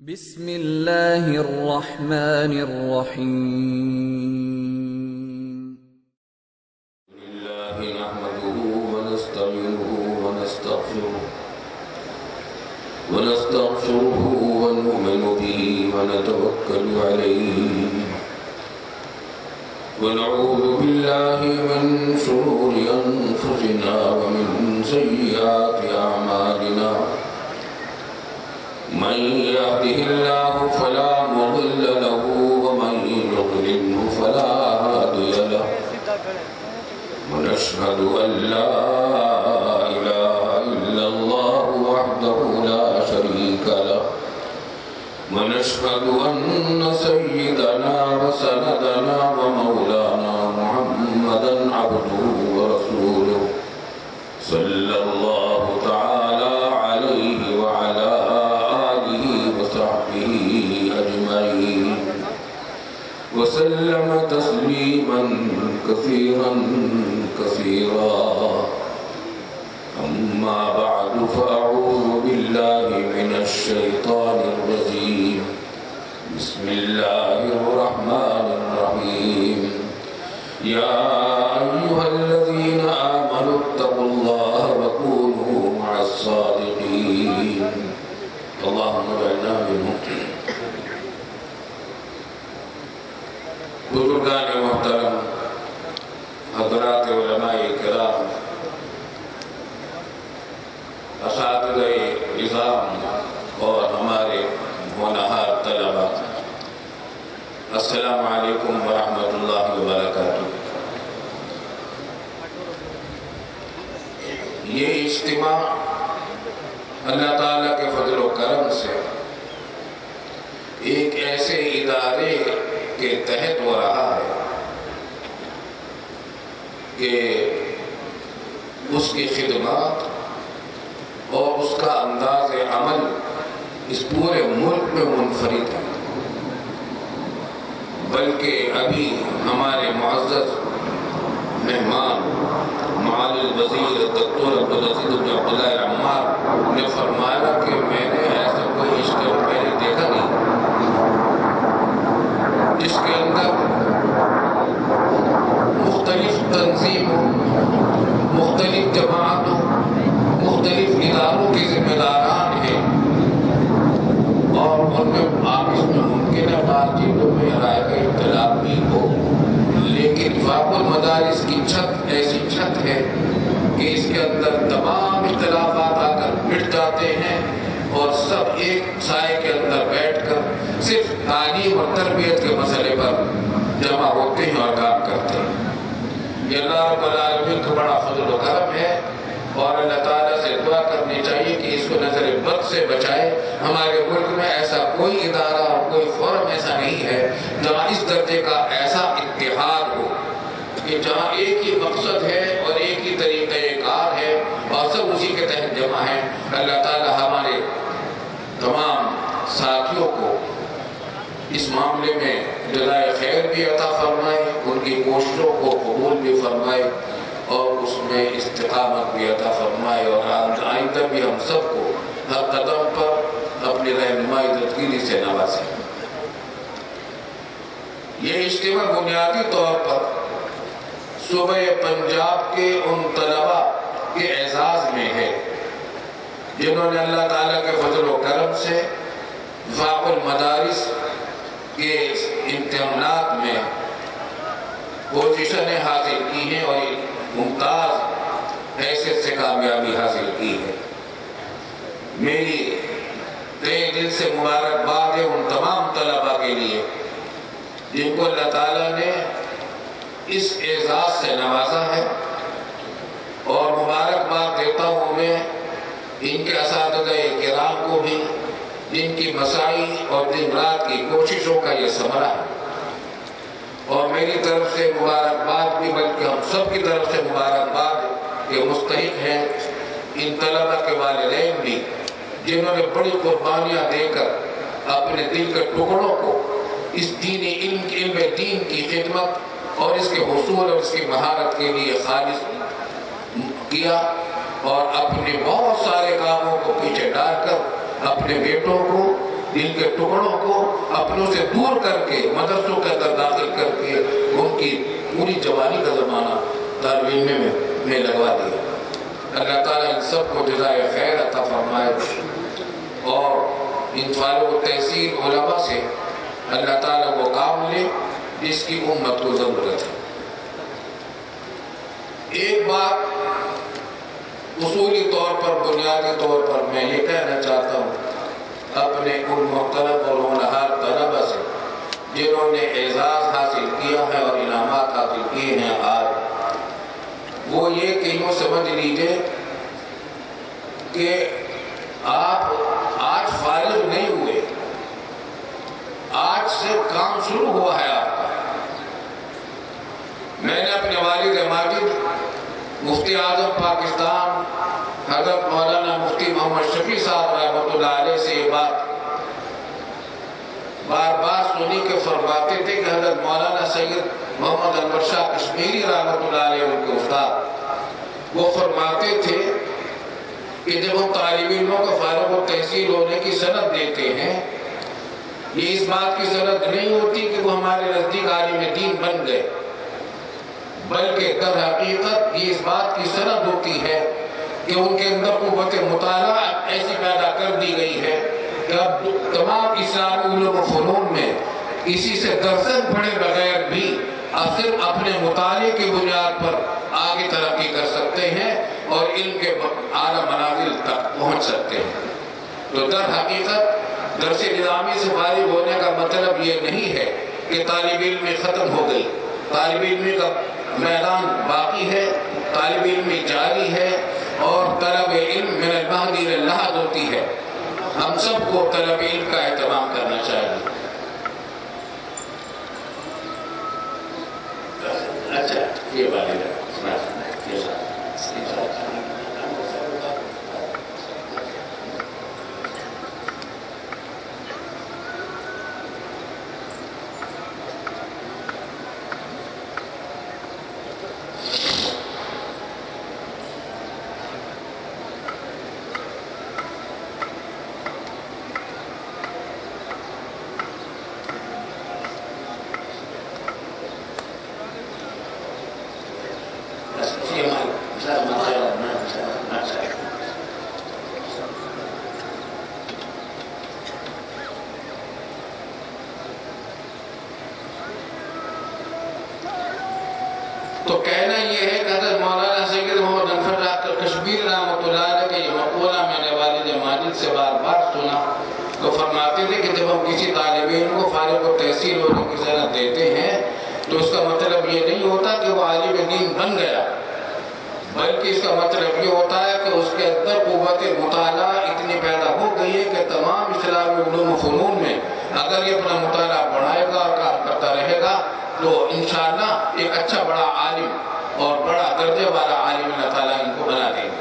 بسم اللہ الرحمن الرحیم للہ نحمده ونستعینه ونستغفره ونؤمن به ونتوکل علیہ ونعوذ باللہ من شرور انفسنا ومن سیئات اعمالنا من يهده الله فلا مضل له ومن يضلل فلا هادي له ونشهد أن لا إله إلا الله وحده لا شريك له ونشهد أن سيدنا وسندنا ومولانا محمدا عبده ورسوله صلى الله تعالى عليه وعلى أجمعين وسلم تسليما كثيرا كثيرا أما بعد فأعوذ بالله من الشيطان الرجيم بسم الله الرحمن الرحيم يا أيها الذين آمنوا اتقوا الله وكونوا مع الصادقين اللهم اجعلنا منهم بزرگان محترم حضرات علماء کرام اساتذہ عظام اور ہمارے ہونہار طلبہ السلام علیکم ورحمۃ اللہ وبرکاتہ۔ یہ اجتماع اللہ تعالیٰ کے فضل و کرم سے ایک ایسے ادارے کے تحت ہو رہا ہے کہ اس کی خدمات اور اس کا انداز عمل اس پورے ملک میں منفرد ہے، بلکہ ابھی ہمارے معزز مہمان معالی الوزیر دکتور عبدالعزیز بن عبداللہ عمار نے فرمایا کہ میں نے ایسا کوئی اجتماع میں نے دیکھا نہیں جس کے اندر مختلف تنظیموں، مختلف جماعتوں، مختلف اداروں کے ذمہ داران ہیں اور ان میں آپس میں ممکن ہے بات چیزوں میں رائے کا اختلاف بھی ہو، لیکن فاق المدارس کی چھت ایسی چھت ہے کہ اس کے اندر تمام اختلافات آ کر مٹ جاتے ہیں اور سب ایک سائے کے اندر بیٹھ کر صرف تعلیم اور تربیت کے مسئلے پر جمع ہوتے ہیں اور کام کرتے ہیں۔ یہ اللہ رب العالمین کا بڑا فضل و کرم ہے اور اللہ تعالیٰ سے دعا کرنی چاہیے کہ اس کو نظر بد سے بچائے۔ ہمارے ملک میں ایسا کوئی ادارہ اور کوئی فورم ایسا نہیں ہے جہاں اس درجے کا ایسا اتحاد ہو کہ جہاں ایک ہی مقصد ہے اور ایک ہی طریقہ کار ہے اور سب اسی کے تحت جمع ہیں۔ اللہ تعالیٰ ہمارے تمام ساتھیوں کو اس معاملے میں جزائے خیر بھی عطا فرمائے، ان کی کوششوں کو قبول بھی فرمائے اور اس میں استقامت بھی عطا فرمائے اور آئندہ بھی ہم سب کو ہر قدم پر اپنی رہنمائی دستگیری سے نوازے۔ یہ اجتماع بنیادی طور پر صوبہ پنجاب کے ان طلباء کے اعزاز میں ہے جنہوں نے اللہ تعالیٰ کے فضل و کرم سے فاق المدارس کے امتحانات میں پوزیشنیں حاصل کی ہیں اور ممتاز حیثیت سے کامیابی حاصل کی ہے۔ میری تہہ دل سے مبارکباد ہے ان تمام طلباء کے لیے جن کو اللہ تعالیٰ نے اس اعزاز سے نوازا ہے، اور مبارکباد دیتا ہوں میں ان کے اساتذہ کرام کو بھی جن کی مساعی اور دن رات کی کوششوں کا یہ ثمرہ ہے، اور میری طرف سے مبارکباد بھی بلکہ ہم سب کی طرف سے مبارکباد کے مستحق ہیں ان طلباء کے والدین بھی جنہوں نے بڑی قربانیاں دے کر اپنے دل کے ٹکڑوں کو اس دینی علم دین کی خدمت اور اس کے حصول اور اس کی مہارت کے لیے خالص کیا اور اپنے بہت سارے کاموں کو پیچھے ڈال کر اپنے بیٹوں کو ان کے ٹکڑوں کو اپنوں سے دور کر کے مدرسوں کے اندر داخل کر کے ان کی پوری جوانی کا زمانہ طالب علم میں لگوا دیا۔ اللہ تعالیٰ ان سب کو جزائے خیر عطا فرمائے اور ان فارغ التحصیل علماء سے اللہ تعالیٰ وہ کام لے جس کی امت کو ضرورت ہے۔ ایک بات اصولی طور پر بنیادی طور پر میں یہ کہنا چاہتا ہوں اپنے ان محترم اور ہونہار طلبہ سے جنہوں نے اعزاز حاصل کیا ہے اور انعامات حاصل کیے ہیں آج، وہ یہ کہ یوں سمجھ لیجئے کہ آپ آج فارغ نہیں ہوئے، آج سے کام شروع ہوا ہے آپ کا۔ میں نے اپنے والد ماجد مفتی اعظم پاکستان حضرت مولانا مفتی محمد شفیع صاحب رحمۃ اللہ علیہ سے یہ بات بار بار سنی کے فرماتے تھے کہ حضرت مولانا سید محمد انور شاہ کشمیری رحمۃ اللہ علیہ ان کے استاد، وہ فرماتے تھے کہ جب ہم طالب علموں کو فارغ التحصیل ہونے کی سند دیتے ہیں، یہ اس بات کی سند نہیں ہوتی کہ وہ ہمارے نزدیک عالم دین بن گئے، بلکہ در حقیقت یہ اس بات کی سند ہوتی ہے کہ ان کے اندر قوت مطالعہ ایسی پیدا کر دی گئی ہے کہ اب تمام اسلامی علوم و فنون میں کسی سے درسن پڑھے بغیر بھی صرف اپنے مطالعے کی بنیاد پر آگے ترقی کر سکتے ہیں اور علم کے اعلیٰ منازل تک پہنچ سکتے ہیں۔ تو در حقیقت درس نظامی سے فارغ ہونے کا مطلب یہ نہیں ہے کہ طالب علمی ختم ہو گئی، طالب علمی کا میدان باقی ہے، طالب علمی جاری ہے اور طلب علم من المہد الی اللحد ہوتی ہے۔ ہم سب کو طلب علم کا اہتمام کرنا چاہیے۔ اچھا یہ بات ہے۔ تو کہنا یہ ہے کہ حضرت مولانا سید محمد انور شاہ کشمیری رحمۃ اللہ علیہ کا یہ مقولہ میں نے والد ماجد سے بار بار سنا، تو فرماتے تھے کہ جب ہم کسی طالب علم کو فارغ التحصیل ہونے کی سند دیتے ہیں تو اس کا مطلب یہ نہیں ہوتا کہ وہ عالم دین بن گیا، بلکہ اس کا مطلب یہ ہوتا ہے کہ اس کے اندر قوت مطالعہ اتنی پیدا ہو گئی ہے کہ تمام اسلامی علوم و فنون میں اگر یہ اپنا مطالعہ بڑھائے گا اور کام کرتا رہے گا تو انشاءاللہ ایک اچھا بڑا عالم اور بڑا درجے والا عالم اللہ تعالیٰ ان کو بنا دیں گے۔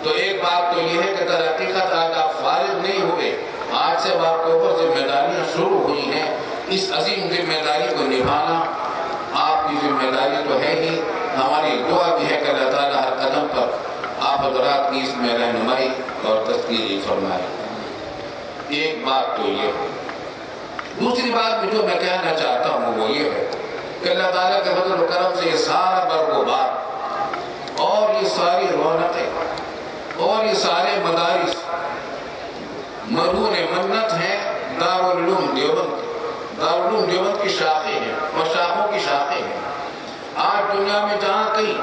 تو ایک بات تو یہ ہے کہ در حقیقت آج آپ فارغ نہیں ہوئے، آج سے آپ کے اوپر ذمہ داریاں شروع ہوئی ہیں۔ اس عظیم ذمہ داری کو نبھانا آپ کی ذمہ داری تو ہے ہی، ہماری دعا بھی ہے کہ اللہ تعالیٰ ہر قدم پر آپ حضرات کی اس میں رہنمائی اور تذکیری فرمائے۔ ایک بات تو یہ ہے۔ دوسری بات جو میں کہنا چاہتا ہوں وہ یہ ہے کہ اللہ تعالیٰ کے فضل و کرم سے یہ سارا برگ و بار اور یہ ساری رونقیں اور یہ سارے مدارس مرہون منت ہیں دارالعلوم دیوبند۔ دارالعلوم دیوبند کی شاخیں ہیں اور شاخوں کی شاخیں ہیں۔ آج دنیا میں جہاں کہیں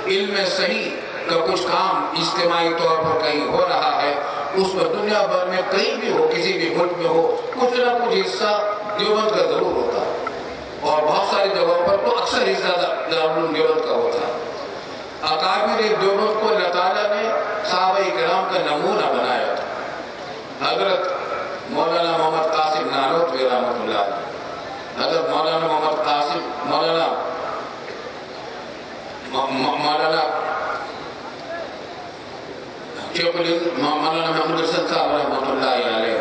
علم صحیح کا کچھ کام اجتماعی طور پر کہیں ہو رہا ہے، اس پر دنیا بھر میں کہیں بھی ہو، کسی بھی ملک میں ہو، کچھ نہ کچھ حصہ دیوبند کا ضرور ہوتا ہے، اور بہت ساری جگہوں پر تو اکثر حصہ دارالعلوم دیوبند کا ہوتا ہے۔ اکابر دیوبند کو اللہ تعالیٰ نے صحابہ کرام کا نمونہ بنایا تھا۔ حضرت مولانا محمد قاسم نانوتوی رحمۃ اللہ علیہ، حضرت مولانا محمد قاسم مولانا مولانا محمد حسن صاحب رحمۃ اللہ علیہ،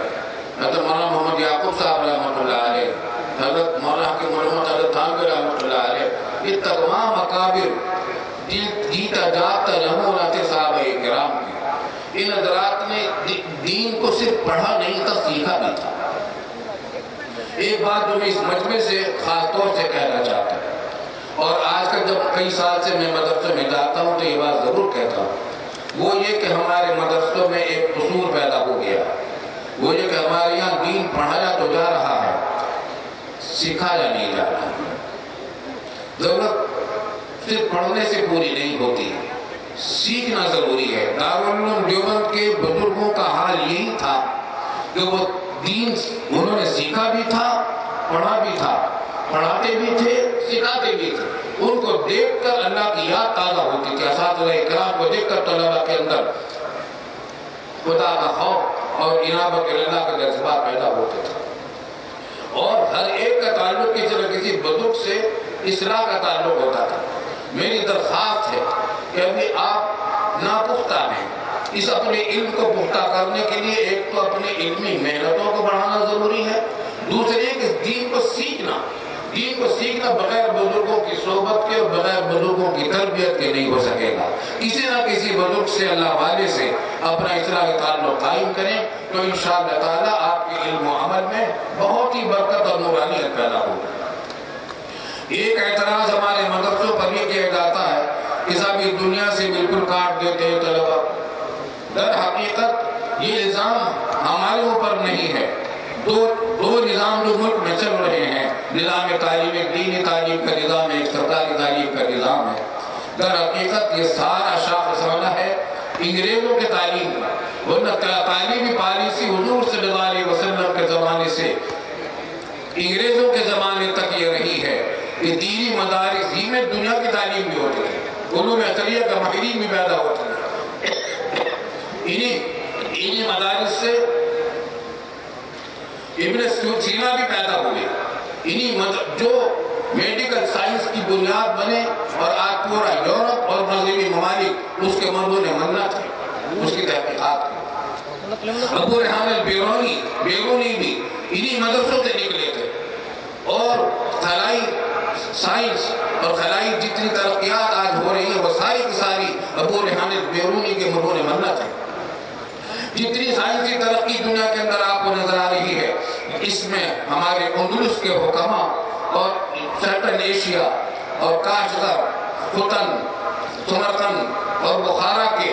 حضرت مولانا محمد یعقوب صاحب رحمۃ اللہ علیہ، حضرت مولانا حکیم محمد حضرت تھانوی رحمۃ اللہ علیہ، یہ تمام اکابر جیتا جاگتا نمونہ تھے صحابہ کرام کے۔ ان حضرات نے دین کو صرف پڑھا نہیں تھا، سیکھا بھی ایک بات جو میں اس مجمع سے خاص طور سے کہنا چاہتا ہوں، اور آج کل جب کئی سال سے میں مدرسوں میں جاتا ہوں تو یہ بات ضرور کہتا ہوں، وہ یہ کہ ہمارے مدرسوں میں ایک قصور پیدا ہو گیا، وہ یہ کہ ہمارے یہاں دین پڑھایا تو جا رہا ہے، سکھایا نہیں جا رہا۔ ضرورت صرف پڑھنے سے پوری نہیں ہوتی، سیکھنا ضروری ہے۔ دارالعلوم دیوبند کے بزرگوں کا حال یہی تھا کہ وہ دین انہوں نے سیکھا بھی تھا، پڑھا بھی تھا، پڑھاتے بھی تھے، سکھاتے بھی تھے۔ ان کو دیکھ کر اللہ کی یاد تازہ ہوتی تھی، اساتذہ اکرام کو دیکھ کر طلباء کے اندر خدا کا خوف اور انابت اللہ کا جذبہ پیدا ہوتے تھے، اور ہر ایک کا تعلق کسی نہ کسی بزرگ سے اصلاح کا تعلق ہوتا تھا۔ میری درخواست ہے کہ ابھی آپ ناپختہ ہیں، اس اپنے علم کو پختہ کرنے کے لیے ایک تو اپنے علمی محنتوں کو بڑھانا ضروری ہے، دوسرے کہ دین کو سیکھنا بغیر بزرگوں کی صحبت کے اور بغیر بزرگوں کی تربیت کے نہیں ہو سکے گا۔ کسی نہ کسی بزرگ سے، اللہ والے سے اپنا اصلاح تعلق قائم کریں تو انشاءاللہ تعالی آپ کے علم و عمل میں بہت ہی برکت اور نورانیت پیدا ہوگی۔ ایک اعتراض ہمارے مدرسوں پر یہ کیا جاتا ہے کہ صاحب اس دنیا سے بالکل کاٹ دیتے ہیں طلبا۔ در حقیقت یہ نظام ہمارے اوپر نہیں ہے، دو نظام جو ملک میں چل رہے ہیں، نظام تعلیم، ایک دینی تعلیم کا نظام ہے، ایک سرکاری تعلیم کا نظام ہے۔ در حقیقت یہ سارا شاخ سوالہ ہے انگریزوں کے تعلیم کا، ورنہ تعلیمی پالیسی حضور صلی اللہ علیہ وسلم کے زمانے سے انگریزوں کے زمانے تک یہ رہی ہے کہ دینی مدارس ہی میں دنیا کی تعلیم بھی ہوتی ہے، علوم عقلیہ کا ماہرین بھی پیدا ہوتے ہیں۔ انہی مدارس سے ابن سینا بھی پیدا ہوئے، جو میڈیکل سائنس کی بنیاد بنے، اور آج پورا یورپ اور مغربی ممالک اس کے مردوں نے مننا تھے، اس کی تحقیقات کی۔ ابو ریحان البیرونی بھی انہی مدرسوں سے نکلے تھے، اور خلائی سائنس اور خلائی جتنی ترقیات آج ہو رہی ہیں وہ ساری کی ساری ابو ریحان البیرونی کے مردوں نے مننا تھے۔ جتنی سائنسی ترقی دنیا کے اندر آپ کو نظر آ رہی ہے، اس میں ہمارے اندلس کے حکماء اور سینٹرل ایشیا اور کاشغر، ختن، سمرقند اور بخارا کے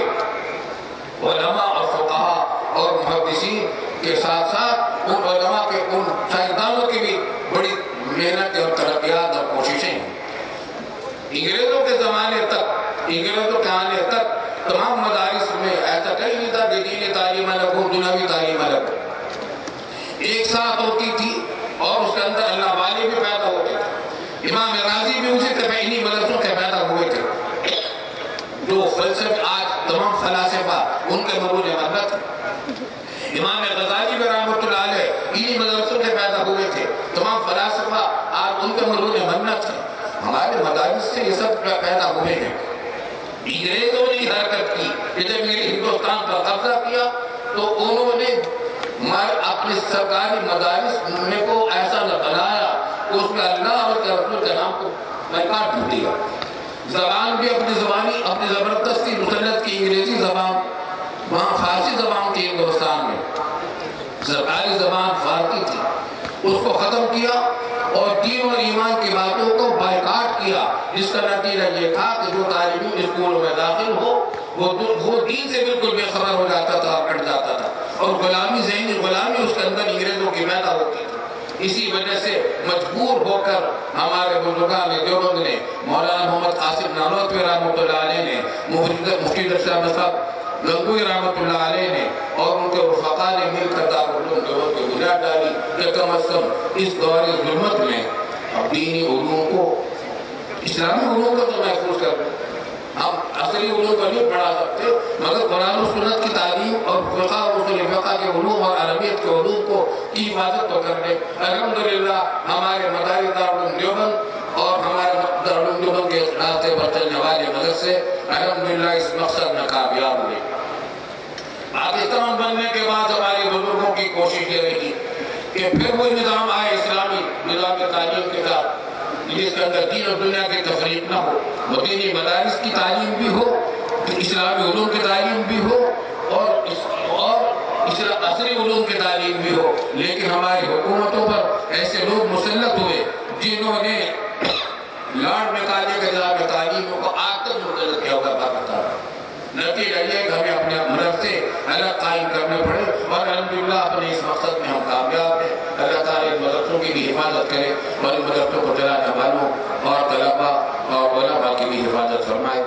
علماء اور فقہاء اور محدثین کے ساتھ ساتھ ان علماء کے، ان سائنسدانوں کی بھی بڑی محنت اور ترقیات اور کوششیں ہیں۔ انگریزوں کے آنے تک تمام مدارس میں ایسا کہیں نہیں تھا کہ دینی تعلیم الگ ہو، دنیاوی تعلیم الگ ہو، ایک ساتھ ہوتی تھی، اور اس کے اندر اللہ والے بھی پیدا ہوتے تھے۔ امام راضی بھی اسی طرح انہی مدرسوں سے پیدا ہوئے تھے، جو فلسفے آج تمام فلاسفہ ان کے مرون مرت ہے۔ امام غزالی بھی رحمۃ اللہ علیہ انہی مدرسوں سے پیدا ہوئے تھے، تمام فلاسفہ آج ان کے مرون مرت ہے۔ ہمارے مدارس سے یہ سب پیدا ہوئے ہیں۔ انگریزوں نے حرکت کی کہ جب میرے ہندوستان پر قبضہ کیا تو انہوں نے اپنے سرکاری مدارس کو ایسا بنایا کہ اس میں اللہ اور اس کے رسول کے نام کو بیکار کر دیا۔ زبان بھی اپنی زبردستی مسلط کی انگریزی زبان، وہاں فارسی زبان تھی ہندوستان میں، سرکاری زبان فارسی تھی، اس کو ختم کیا اور دین اور ایمان کی باتوں کو بائیکاٹ کیا، جس کا نتیجہ یہ تھا کہ جو طالب اسکولوں میں داخل ہو وہ دین سے بالکل بے خبر ہو جاتا تھا اور کٹ جاتا تھا، اور ذہنی غلامی اس کے اندر انگریزوں کی پیدا ہوتی تھی۔ اسی وجہ سے مجبور ہو کر ہمارے بزرگان دیوبند نے، مولانا محمد قاسم نانوتوی رحمۃ اللہ علیہ نے، مفتی اشرف صاحب گنگوئی رحمۃ اللہ علیہ نے اور ان کے رفقا نے مل کر دارالعلوم دیوبند کی بنیاد ڈالی کہ کم از کم اس دور ظلمت میں اب دینی علوم کو، اسلامی علوم کو تو محفوظ کر رہے ہیں۔ ہم عصری علوم کو نہیں پڑھا سکتے، مگر قرآن و سنت کی تعلیم اور فقہ اور اصول فقہ کے علوم اور عربیت کے علوم کو کی حفاظت تو کر لیں۔ الحمدللہ ہمارے مدارس دارالعلوم دیوبند اور ہمارے دارالعلوم دیوبند کے راستے پر چلنے والے مدرسے الحمدللہ اس مقصد میں کامیاب ہوئے۔ پاکستان بننے کے بعد ہمارے بزرگوں کی کوشش یہ رہی کہ پھر وہ نظام آئے، اسلامی نظام تعلیم کے ساتھ، جس کے اندر دین اور دنیا کی تفریق نہ ہو، وہ دینی مدارس کی تعلیم بھی ہو، اسلامی علوم کی تعلیم بھی ہو، اور عصری علوم کی تعلیم بھی ہو، لیکن ہماری حکومتوں پر ایسے لوگ مسلط ہوئے جنہوں نے لارڈ میکالے کے نظام تعلیم کو آج تک مسلط کیا ہوگا پاکستان۔ نتیجہ یہ کہ ہمیں اپنے مدرسے الگ قائم کرنے پڑے اور الحمدللہ اپنے اس مقصد میں ہم کامیاب ہیں۔ اللہ تعالیٰ ان مدرسوں کی بھی حفاظت کرے اور ان مدرسوں کو چلانے والوں اور طلباء اور علماء کی بھی حفاظت فرمائے۔